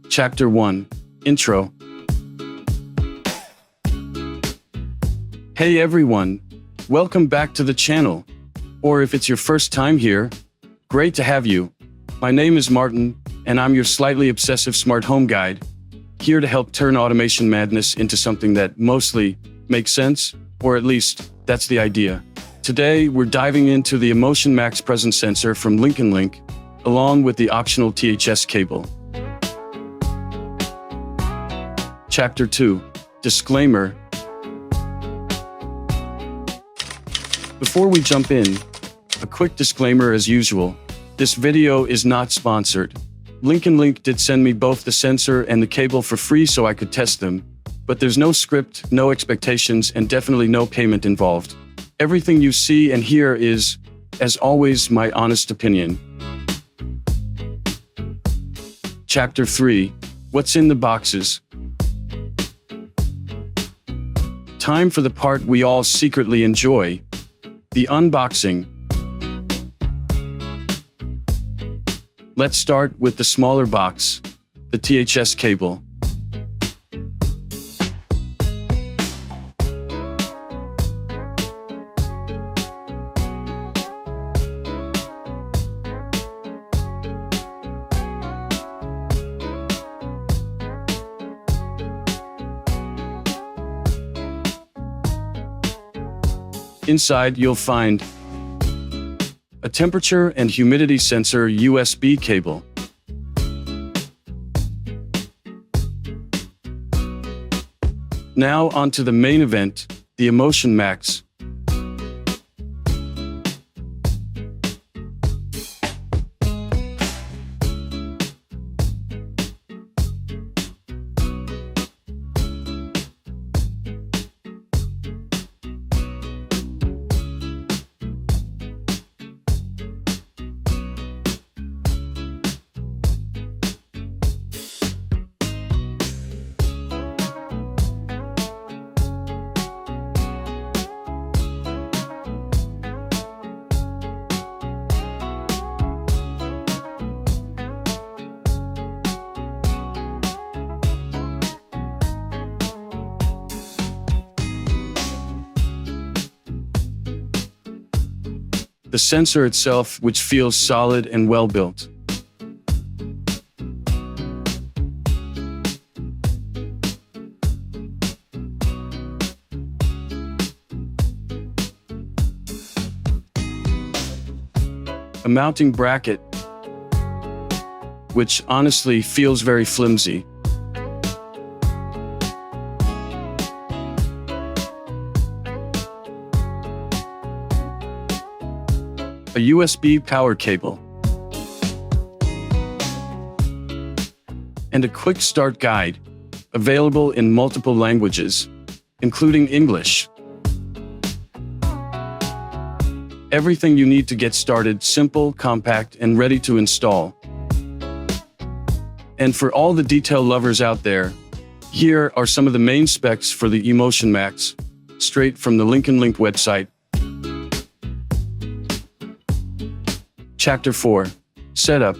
Chapter 1. Intro. Hey everyone, welcome back to the channel. Or if it's your first time here, great to have you. My name is Martin, and I'm your slightly obsessive smart home guide, here to help turn automation madness into something that mostly makes sense, or at least that's the idea. Today, we're diving into the eMotion Max Presence Sensor from LinknLink, along with the optional THS cable. Chapter 2. Disclaimer. Before we jump in, a quick disclaimer as usual. This video is not sponsored. LinknLink did send me both the sensor and the cable for free so I could test them, but there's no script, no expectations, and definitely no payment involved. Everything you see and hear is, as always, my honest opinion. Chapter 3. What's in the boxes? Time for the part we all secretly enjoy, the unboxing. Let's start with the smaller box, the THS cable. Inside, you'll find a temperature and humidity sensor USB cable, now onto the main event, the eMotion Max. The sensor itself, which feels solid and well-built. A mounting bracket, which honestly feels very flimsy. A USB power cable, and a quick start guide, available in multiple languages, including English. Everything you need to get started, simple, compact, and ready to install. And for all the detail lovers out there, here are some of the main specs for the eMotion Max, straight from the LinknLink website. Chapter 4. Setup.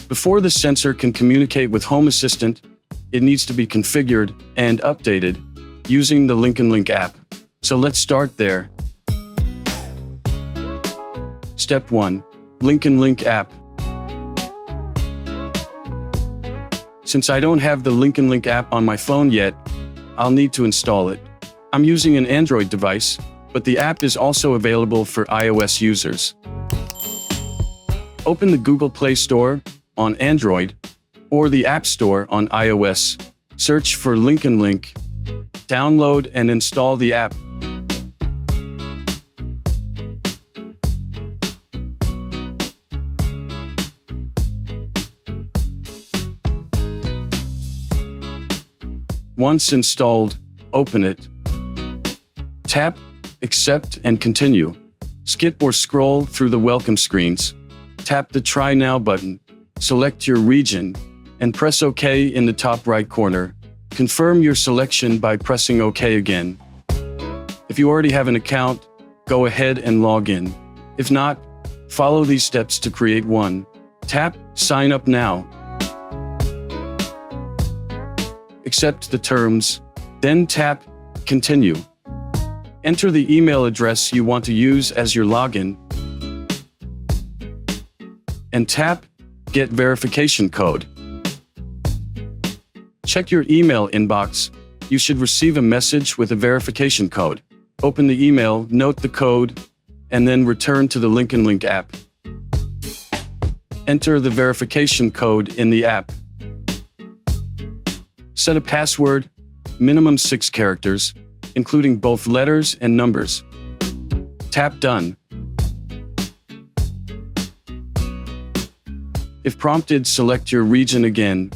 Before the sensor can communicate with Home Assistant, it needs to be configured and updated using the LinknLink app. So let's start there. Step 1. LinknLink App. Since I don't have the LinknLink app on my phone yet, I'll need to install it. I'm using an Android device, but the app is also available for iOS users. Open the Google Play Store on Android or the App Store on iOS. Search for LinknLink. Download and install the app. Once installed, open it. Tap Accept and continue. Skip or scroll through the welcome screens. Tap the Try Now button. Select your region and press OK in the top right corner. Confirm your selection by pressing OK again. If you already have an account, go ahead and log in. If not, follow these steps to create one. Tap Sign Up Now. Accept the terms, then tap Continue. Enter the email address you want to use as your login, and tap Get Verification Code. Check your email inbox. You should receive a message with a verification code. Open the email, note the code, and then return to the LinknLink app. Enter the verification code in the app. Set a password, minimum 6 characters, including both letters and numbers. Tap Done. If prompted, select your region again.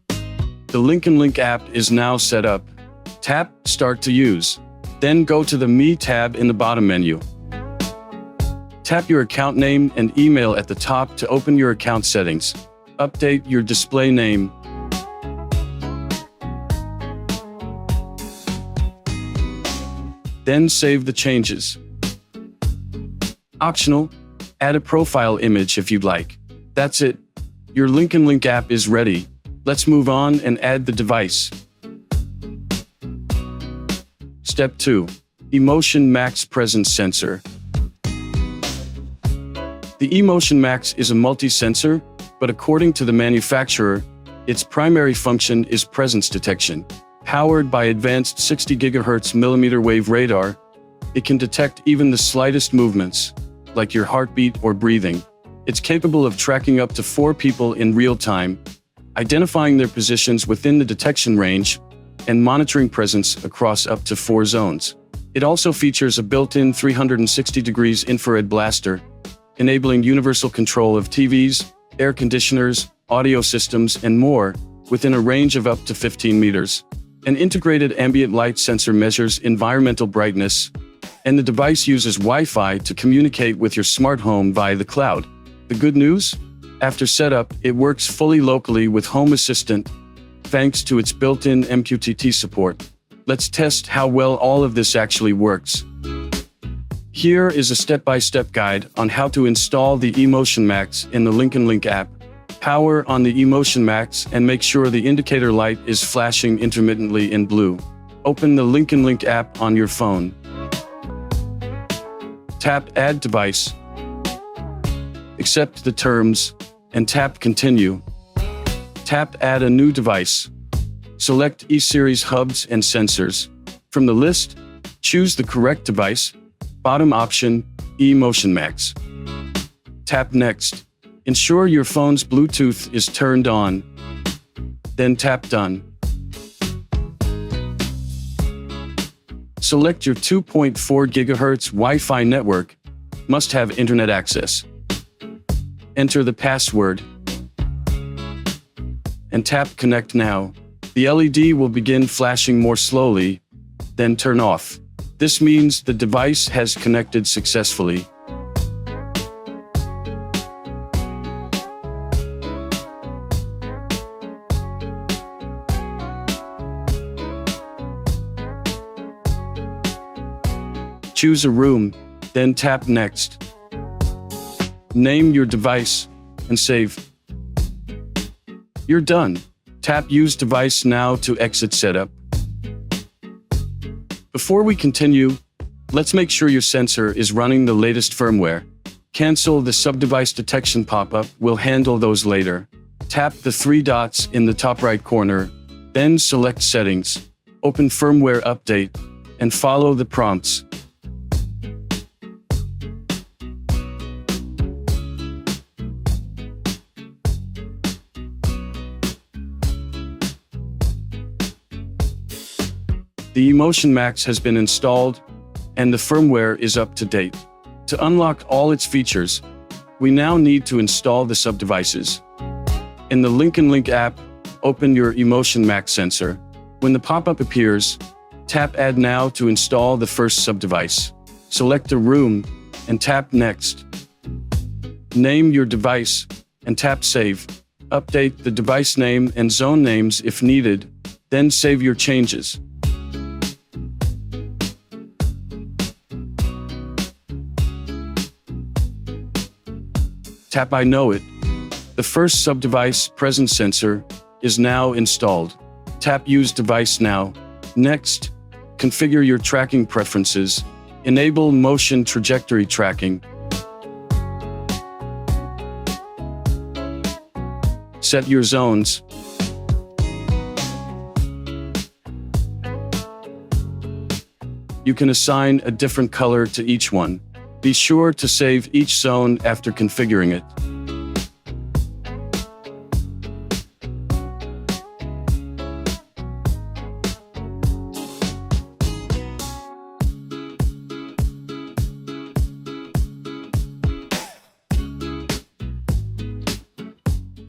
The LinknLink app is now set up. Tap Start to Use. Then go to the Me tab in the bottom menu. Tap your account name and email at the top to open your account settings. Update your display name. Then save the changes. Optional, add a profile image if you'd like. That's it. Your LinknLink app is ready. Let's move on and add the device. Step 2. eMotion Max Presence Sensor. The eMotion Max is a multi-sensor, but according to the manufacturer, its primary function is presence detection. Powered by advanced 60 GHz millimeter wave radar, it can detect even the slightest movements, like your heartbeat or breathing. It's capable of tracking up to 4 people in real time, identifying their positions within the detection range, and monitoring presence across up to 4 zones. It also features a built-in 360 degrees infrared blaster, enabling universal control of TVs, air conditioners, audio systems, and more, within a range of up to 15 meters. An integrated ambient light sensor measures environmental brightness, and the device uses Wi-Fi to communicate with your smart home via the cloud. The good news? After setup, it works fully locally with Home Assistant, thanks to its built-in MQTT support. Let's test how well all of this actually works. Here is a step-by-step guide on how to install the eMotion Max in the LinknLink app. Power on the eMotion Max and make sure the indicator light is flashing intermittently in blue. Open the LinknLink app on your phone. Tap Add Device. Accept the terms, and tap Continue. Tap Add a new device. Select E-Series hubs and sensors. From the list, choose the correct device. Bottom option, eMotion Max. Tap Next. Ensure your phone's Bluetooth is turned on. Then tap Done. Select your 2.4 GHz Wi-Fi network. Must have internet access. Enter the password. And tap Connect Now. The LED will begin flashing more slowly, then turn off. This means the device has connected successfully. Choose a room, then tap Next. Name your device and save. You're done. Tap Use Device Now to exit setup. Before we continue, let's make sure your sensor is running the latest firmware. Cancel the sub-device detection pop-up, we'll handle those later. Tap the 3 dots in the top right corner, then select Settings, open Firmware Update, and follow the prompts. The eMotion Max has been installed, and the firmware is up to date. To unlock all its features, we now need to install the sub-devices. In the LinknLink app, open your eMotion Max sensor. When the pop-up appears, tap Add Now to install the first sub-device. Select a room, and tap Next. Name your device, and tap Save. Update the device name and zone names if needed, then save your changes. Tap I know it. The first sub-device, presence sensor, is now installed. Tap Use Device now. Next, configure your tracking preferences. Enable motion trajectory tracking. Set your zones. You can assign a different color to each one. Be sure to save each zone after configuring it.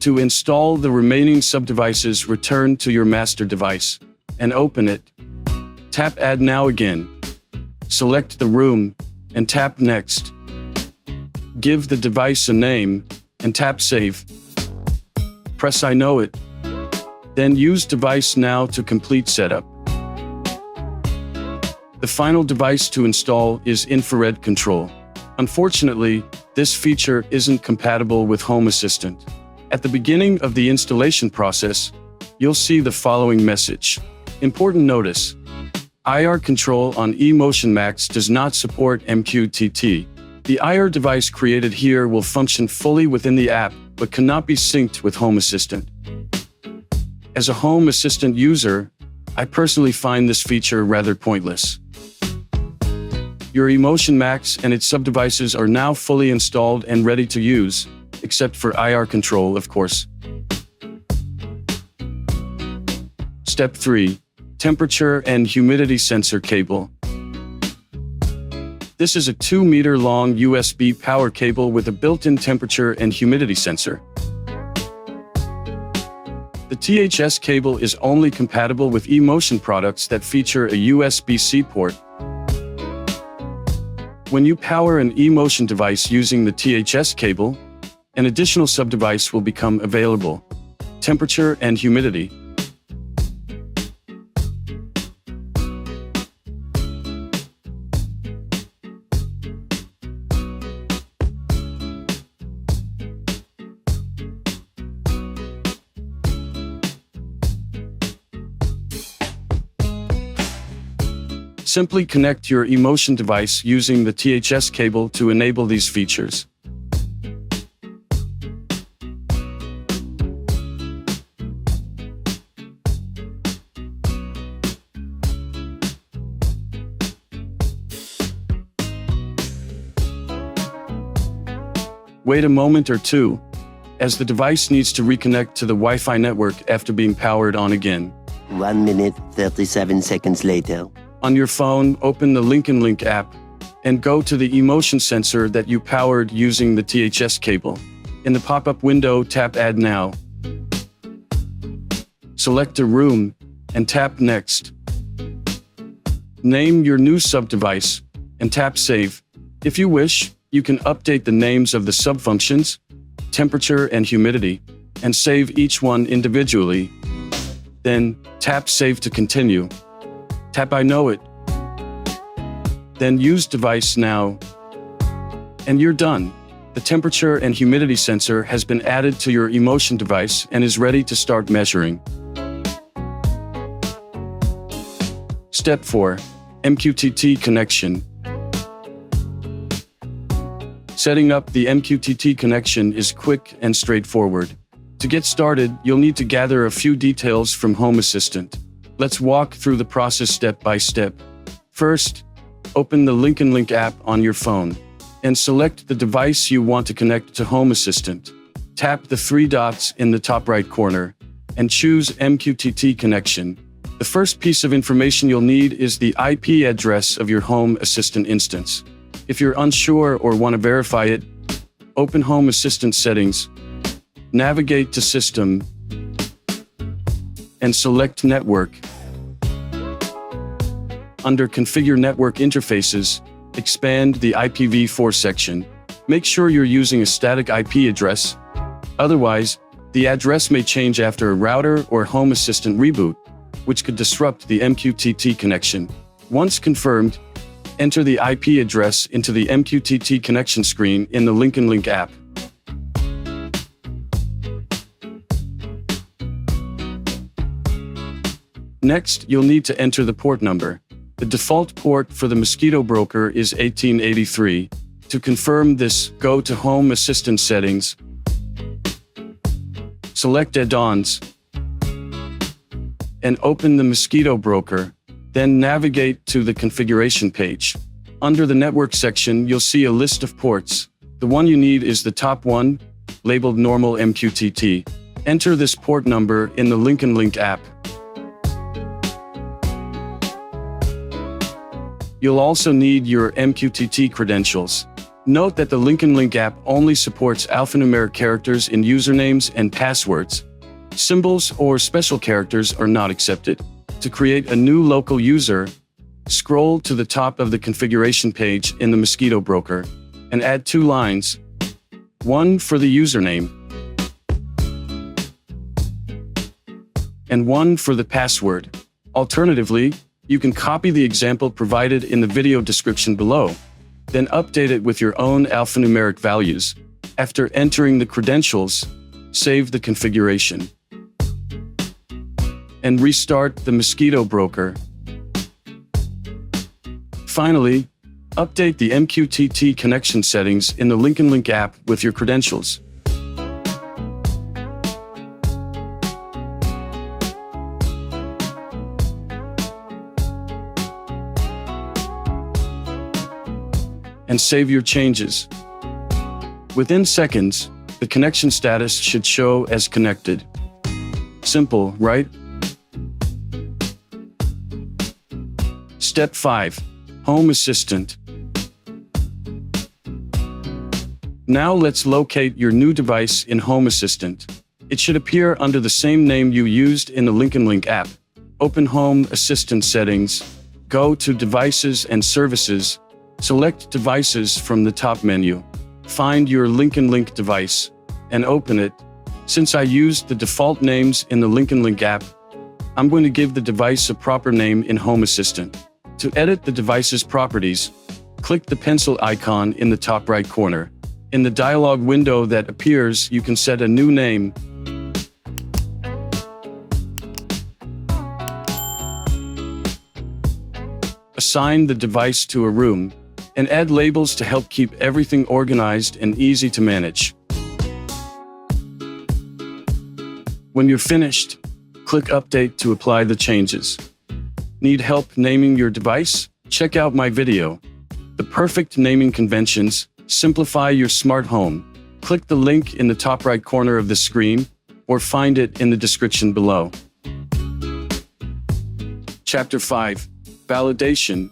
To install the remaining subdevices, return to your master device and open it. Tap Add Now again. Select the room and tap Next. Give the device a name and tap Save. Press I know it. Then use Device Now to complete setup. The final device to install is Infrared Control. Unfortunately, this feature isn't compatible with Home Assistant. At the beginning of the installation process, you'll see the following message. Important notice. IR control on eMotion Max does not support MQTT. The IR device created here will function fully within the app, but cannot be synced with Home Assistant. As a Home Assistant user, I personally find this feature rather pointless. Your eMotion Max and its subdevices are now fully installed and ready to use, except for IR control, of course. Step 3. Temperature and humidity sensor cable. This is a 2-meter-long USB power cable with a built-in temperature and humidity sensor. The THS cable is only compatible with eMotion products that feature a USB-C port. When you power an eMotion device using the THS cable, an additional subdevice will become available: temperature and humidity. Simply connect your eMotion device using the THS cable to enable these features. Wait a moment or two, as the device needs to reconnect to the Wi-Fi network after being powered on again. 1 minute, 37 seconds later. On your phone, open the LinknLink App and go to the eMotion sensor that you powered using the THS cable. In the pop-up window, tap Add Now. Select a room and tap Next. Name your new subdevice and tap Save. If you wish, you can update the names of the subfunctions, temperature and humidity, and save each one individually. Then, tap Save to continue. Tap I know it. Then use Device Now. And you're done. The temperature and humidity sensor has been added to your eMotion device and is ready to start measuring. Step 4. MQTT connection. Setting up the MQTT connection is quick and straightforward. To get started, you'll need to gather a few details from Home Assistant. Let's walk through the process step by step. First, open the LinknLink app on your phone and select the device you want to connect to Home Assistant. Tap the 3 dots in the top right corner and choose MQTT connection. The first piece of information you'll need is the IP address of your Home Assistant instance. If you're unsure or want to verify it, open Home Assistant settings, navigate to System, and select Network. Under Configure Network Interfaces, expand the IPv4 section. Make sure you're using a static IP address. Otherwise, the address may change after a router or Home Assistant reboot, which could disrupt the MQTT connection. Once confirmed, enter the IP address into the MQTT connection screen in the LinknLink app. Next, you'll need to enter the port number. The default port for the Mosquito Broker is 1883. To confirm this, go to Home Assistant Settings, select Add-ons, and open the Mosquito Broker. Then navigate to the configuration page. Under the network section, you'll see a list of ports. The one you need is the top one, labeled Normal MQTT. Enter this port number in the LinknLink app. You'll also need your MQTT credentials. Note that the LinknLink app only supports alphanumeric characters in usernames and passwords. Symbols or special characters are not accepted. To create a new local user, scroll to the top of the configuration page in the Mosquito Broker and add 2 lines, one for the username and one for the password. Alternatively, you can copy the example provided in the video description below, then update it with your own alphanumeric values. After entering the credentials, save the configuration and restart the Mosquito Broker. Finally, update the MQTT connection settings in the LinknLink app with your credentials. And save your changes. Within seconds, the connection status should show as connected. Simple, right? Step 5. Home Assistant. Now let's locate your new device in Home Assistant. It should appear under the same name you used in the LinknLink app. Open Home Assistant Settings, go to Devices and Services, select Devices from the top menu. Find your LinknLink device and open it. Since I used the default names in the LinknLink app, I'm going to give the device a proper name in Home Assistant. To edit the device's properties, click the pencil icon in the top right corner. In the dialog window that appears, you can set a new name. Assign the device to a room, and add labels to help keep everything organized and easy to manage. When you're finished, click Update to apply the changes. Need help naming your device? Check out my video, The Perfect Naming Conventions, Simplify Your Smart Home. Click the link in the top right corner of the screen, or find it in the description below. Chapter 5. Validation.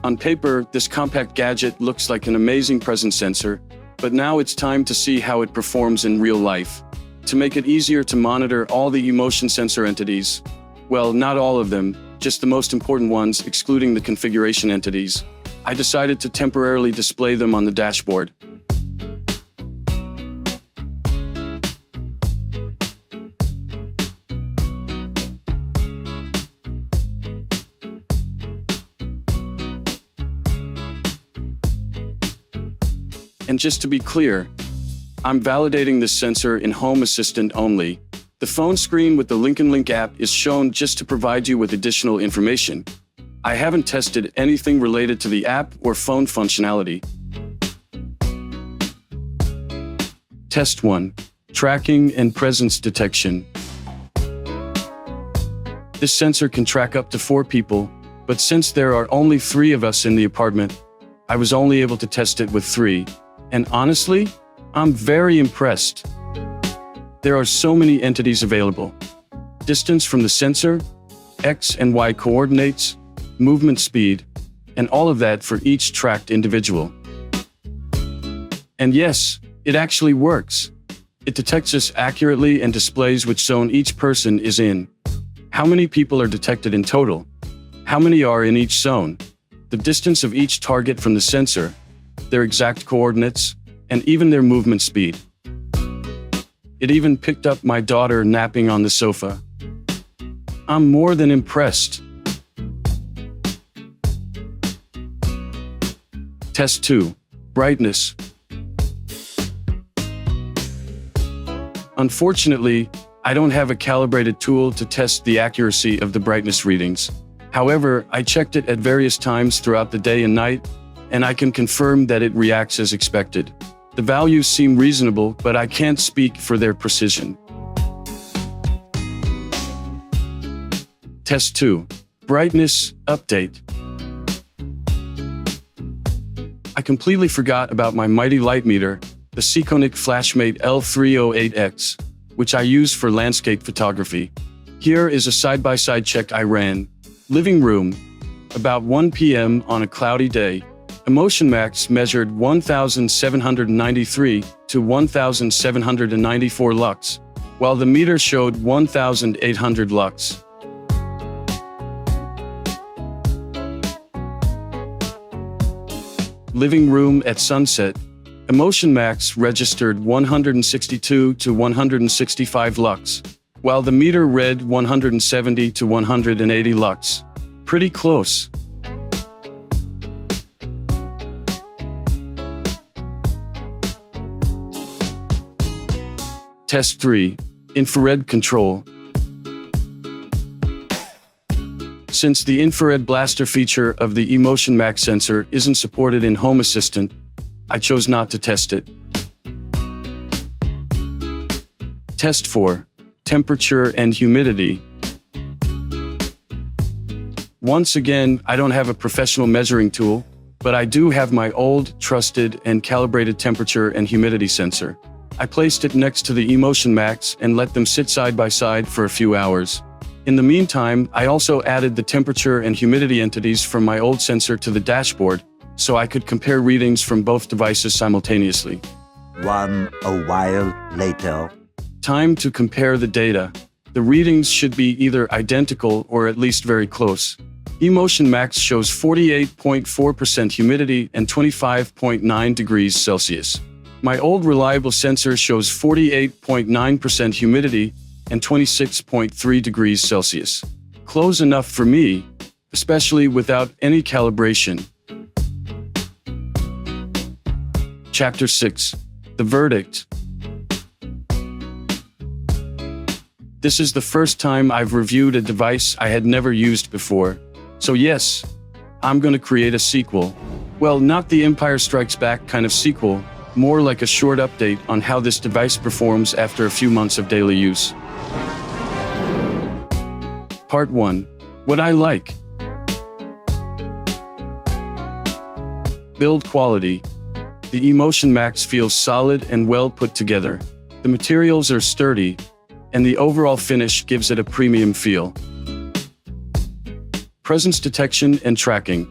On paper, this compact gadget looks like an amazing presence sensor, but now it's time to see how it performs in real life. To make it easier to monitor all the eMotion sensor entities, well, not all of them, just the most important ones, excluding the configuration entities, I decided to temporarily display them on the dashboard. And just to be clear, I'm validating this sensor in Home Assistant only. The phone screen with the LinknLink app is shown just to provide you with additional information. I haven't tested anything related to the app or phone functionality. Test 1. Tracking and presence detection. This sensor can track up to 4 people, but since there are only 3 of us in the apartment, I was only able to test it with 3. And honestly, I'm very impressed. There are so many entities available. Distance from the sensor, X and Y coordinates, movement speed, and all of that for each tracked individual. And yes, it actually works. It detects us accurately and displays which zone each person is in. How many people are detected in total? How many are in each zone? The distance of each target from the sensor, their exact coordinates, and even their movement speed. It even picked up my daughter napping on the sofa. I'm more than impressed. Test 2. Brightness. Unfortunately, I don't have a calibrated tool to test the accuracy of the brightness readings. However, I checked it at various times throughout the day and night, and I can confirm that it reacts as expected. The values seem reasonable, but I can't speak for their precision. Test 2. Brightness Update. I completely forgot about my mighty light meter, the Sekonic Flashmate L308X, which I use for landscape photography. Here is a side-by-side check I ran. Living room. About 1 p.m. on a cloudy day, eMotion Max measured 1,793 to 1,794 lux, while the meter showed 1,800 lux. Living room at sunset, eMotion Max registered 162 to 165 lux, while the meter read 170 to 180 lux. Pretty close. Test 3. Infrared Control. Since the infrared blaster feature of the eMotion Max sensor isn't supported in Home Assistant, I chose not to test it. Test 4. Temperature and humidity. Once again, I don't have a professional measuring tool, but I do have my old, trusted, and calibrated temperature and humidity sensor. I placed it next to the eMotion Max and let them sit side by side for a few hours. In the meantime, I also added the temperature and humidity entities from my old sensor to the dashboard, so I could compare readings from both devices simultaneously. A while later. Time to compare the data. The readings should be either identical or at least very close. eMotion Max shows 48.4% humidity and 25.9 degrees Celsius. My old reliable sensor shows 48.9% humidity and 26.3 degrees Celsius. Close enough for me, especially without any calibration. Chapter 6. The Verdict. This is the first time I've reviewed a device I had never used before. So yes, I'm gonna create a sequel. Well, not the Empire Strikes Back kind of sequel, more like a short update on how this device performs after a few months of daily use. Part 1. What I like. Build quality. The eMotion Max feels solid and well put together. The materials are sturdy, and the overall finish gives it a premium feel. Presence detection and tracking.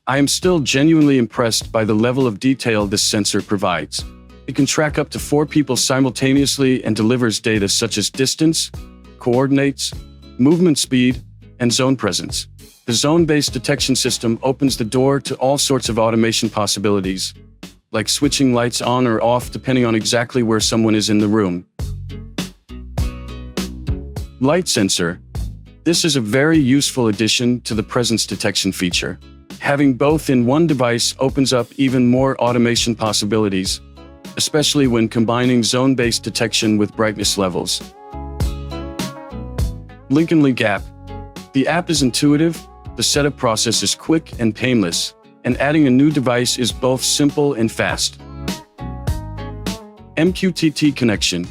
I am still genuinely impressed by the level of detail this sensor provides. It can track up to 4 people simultaneously and delivers data such as distance, coordinates, movement speed, and zone presence. The zone-based detection system opens the door to all sorts of automation possibilities, like switching lights on or off depending on exactly where someone is in the room. Light sensor. This is a very useful addition to the presence detection feature. Having both in one device opens up even more automation possibilities, especially when combining zone-based detection with brightness levels. LinknLink App. The app is intuitive, the setup process is quick and painless, and adding a new device is both simple and fast. MQTT connection.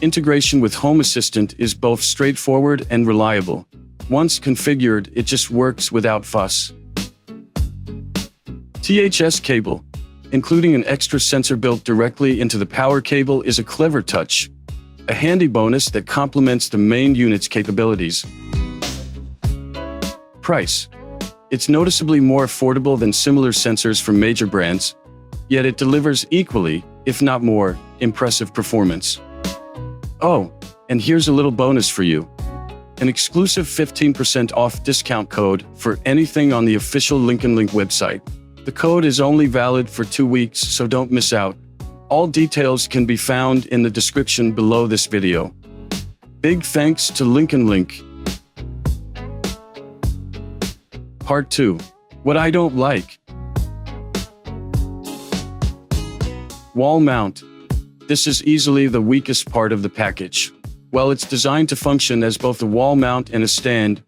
Integration with Home Assistant is both straightforward and reliable. Once configured, it just works without fuss. THS cable. Including an extra sensor built directly into the power cable is a clever touch, a handy bonus that complements the main unit's capabilities. Price. It's noticeably more affordable than similar sensors from major brands, yet it delivers equally, if not more, impressive performance. Oh, and here's a little bonus for you. An exclusive 15% off discount code for anything on the official LinknLink website. The code is only valid for 2 weeks, so don't miss out. All details can be found in the description below this video. Big thanks to LinknLink. Part 2. What I don't like. Wall mount. This is easily the weakest part of the package. While it's designed to function as both a wall mount and a stand,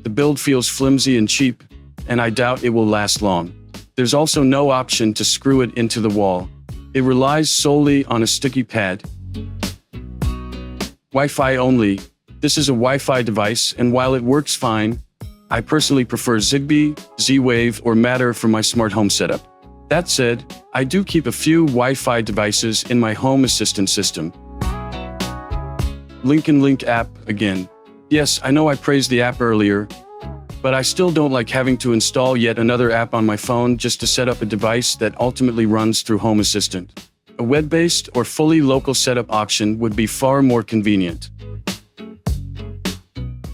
the build feels flimsy and cheap, and I doubt it will last long. There's also no option to screw it into the wall. It relies solely on a sticky pad. Wi-Fi only. This is a Wi-Fi device, and while it works fine, I personally prefer Zigbee, Z-Wave, or Matter for my smart home setup. That said, I do keep a few Wi-Fi devices in my home assistant system. LinknLink App again. Yes, I know I praised the app earlier, but I still don't like having to install yet another app on my phone just to set up a device that ultimately runs through Home Assistant. A web-based or fully local setup option would be far more convenient.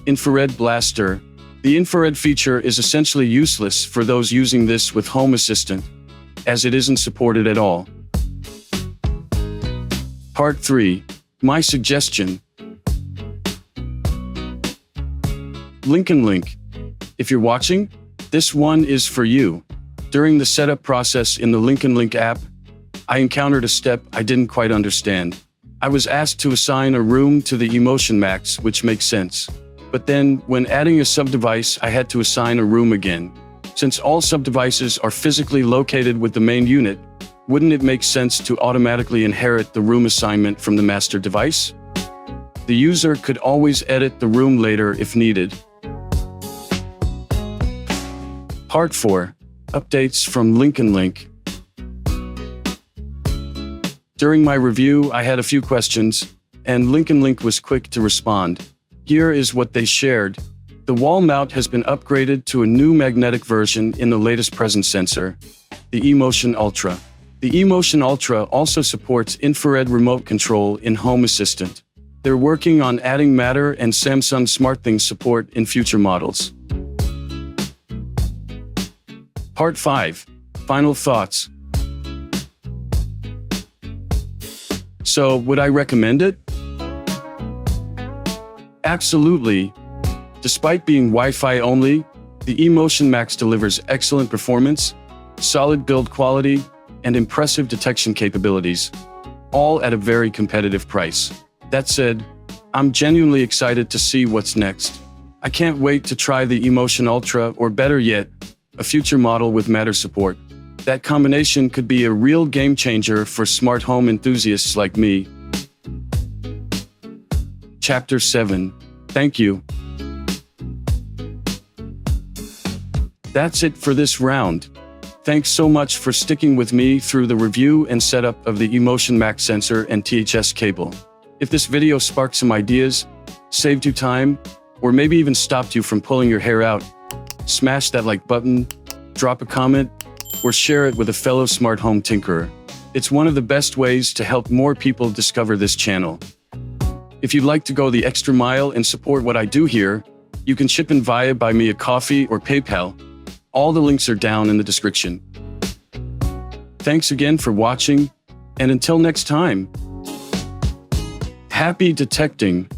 Infrared Blaster. The infrared feature is essentially useless for those using this with Home Assistant, as it isn't supported at all. Part 3. My suggestion. LinknLink. If you're watching, this one is for you. During the setup process in the LinknLink app, I encountered a step I didn't quite understand. I was asked to assign a room to the eMotion Max, which makes sense. But then, when adding a sub-device, I had to assign a room again. Since all sub-devices are physically located with the main unit, wouldn't it make sense to automatically inherit the room assignment from the master device? The user could always edit the room later if needed. Part 4. Updates from LinknLink. During my review, I had a few questions, and LinknLink was quick to respond. Here is what they shared. The wall mount has been upgraded to a new magnetic version in the latest presence sensor, the eMotion Ultra. The eMotion Ultra also supports infrared remote control in Home Assistant. They're working on adding Matter and Samsung SmartThings support in future models. Part 5. Final thoughts. So, would I recommend it? Absolutely. Despite being Wi-Fi only, the eMotion Max delivers excellent performance, solid build quality, and impressive detection capabilities, all at a very competitive price. That said, I'm genuinely excited to see what's next. I can't wait to try the eMotion Ultra, or better yet, a future model with Matter support. That combination could be a real game changer for smart home enthusiasts like me. Chapter 7. Thank you. That's it for this round. Thanks so much for sticking with me through the review and setup of the eMotion Max sensor and THS cable. If this video sparked some ideas, saved you time, or maybe even stopped you from pulling your hair out, smash that like button, drop a comment, or share it with a fellow smart home tinkerer. It's one of the best ways to help more people discover this channel. If you'd like to go the extra mile and support what I do here, you can chip in via Buy Me a Coffee or PayPal. All the links are down in the description. Thanks again for watching, and until next time, happy detecting!